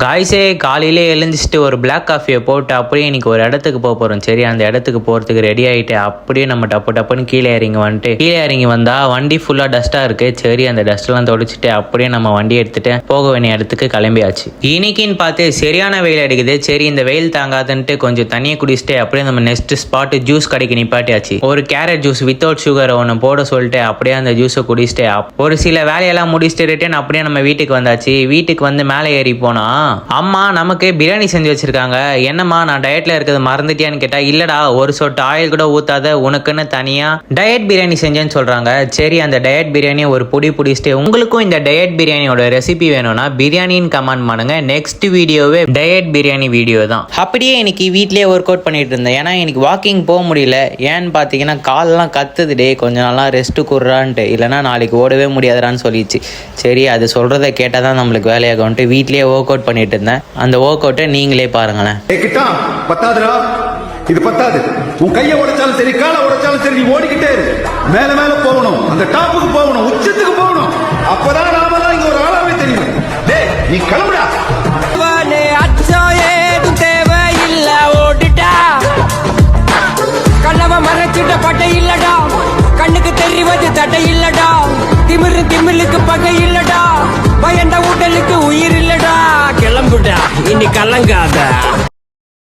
காய்ஸே காலையிலே எழுந்திரிச்சிட்டு ஒரு பிளாக் காஃபியை போட்டு அப்படியே இன்னைக்கு ஒரு இடத்துக்கு போக போகிறோம். சரி, அந்த இடத்துக்கு போகிறதுக்கு ரெடி ஆகிட்டு அப்படியே நம்ம டப்புன்னு கீழே இறங்கி வந்தா வண்டி ஃபுல்லாக டஸ்ட்டாக இருக்கு. சரி, அந்த டஸ்ட்லாம் தொடச்சிட்டு அப்படியே நம்ம வண்டி எடுத்துட்டு போக வேண்டிய இடத்துக்கு கிளம்பியாச்சு. இன்னைக்குன்னு பார்த்து சரியான வெயில் அடிக்குது. சரி, இந்த வெயில் தாங்காதுன்ட்டு கொஞ்சம் தண்ணியை குடிச்சிட்டு அப்படியே நம்ம நெக்ஸ்ட் ஸ்பாட்டு ஜூஸ் கடைக்கு நிப்பாட்டியாச்சு. ஒரு கேரட் ஜூஸ் வித்தவுட் சுகர் ஒன்று போட சொல்லிட்டு அப்படியே அந்த ஜூஸை குடிச்சிட்டு ஒரு சில வேலையெல்லாம் முடிச்சுட்டு ரிட்டர்ன் அப்படியே நம்ம வீட்டுக்கு வந்தாச்சு. வீட்டுக்கு வந்து மேலே ஏறி போனா அம்மா நமக்கு பிரியாணி செஞ்சு வச்சிருக்காங்க. என்னம்மா நான் டயட்ல இருக்கிறது மறந்துட்டியான்னு கேட்டா, இல்லடா ஒரு சொட்டு ஆயில் கூட ஊத்தாத உனக்குன்னு தனியா டயட் பிரியாணி செஞ்சேன்னு சொல்றாங்க. சரி, அந்த டயட் பிரியாணியை ஒரு புடிச்சிட்டு உங்களுக்கும் இந்த டயட் பிரியாணியோட ரெசிபி வேணும்னா பிரியாணின்னு கமெண்ட் பண்ணுங்க. நெக்ஸ்ட் வீடியோவே டயட் பிரியாணி வீடியோ தான். அப்படியே இன்னைக்கு வீட்லயே ஒர்க் அவுட் பண்ணிட்டு இருந்தேன். ஏன்னா எனக்கு வாக்கிங் போக முடியல. ஏன்னு பார்த்தீங்கன்னா காலெல்லாம் கத்துது. டே கொஞ்ச நாளாக ரெஸ்ட் குடுறான்ட்டு, இல்லைனா நாளைக்கு ஓடவே முடியாதுறான்னு சொல்லிச்சு. சரி, அது சொல்றதை கேட்டால் தான் நம்மளுக்கு வேலையாகும்ட்டு வீட்லயே ஒர்க் அவுட் பண்ணிட்டு இருந்தேன். அந்த ஒர்க் அவுட்டை நீங்களே பாருங்களேன். இது பத்தாது. உன் கையை உடைச்சாலும் சரி, காலை உடைச்சாலும் சரி, நீ ஓடிக்கிட்டே இரு. மேல மேல போகணும், அந்த டாப்புக்கு போகணும், உச்சத்துக்கு போகணும். அப்பதான் நாமெல்லாம் இங்க ஒரு ஆளாவே தெரியும். டேய், நீ கிளம்புடா. கண்ணவ மறைச்சிட்ட பட்டை இல்லடா, கண்ணுக்கு தெரிவது தட்டை இல்லடா, திமிருக்கு பகை இல்லடா, பயந்த உடலுக்கு உயிர் இல்லடா. கிளம்புடா, இனி கலங்காத.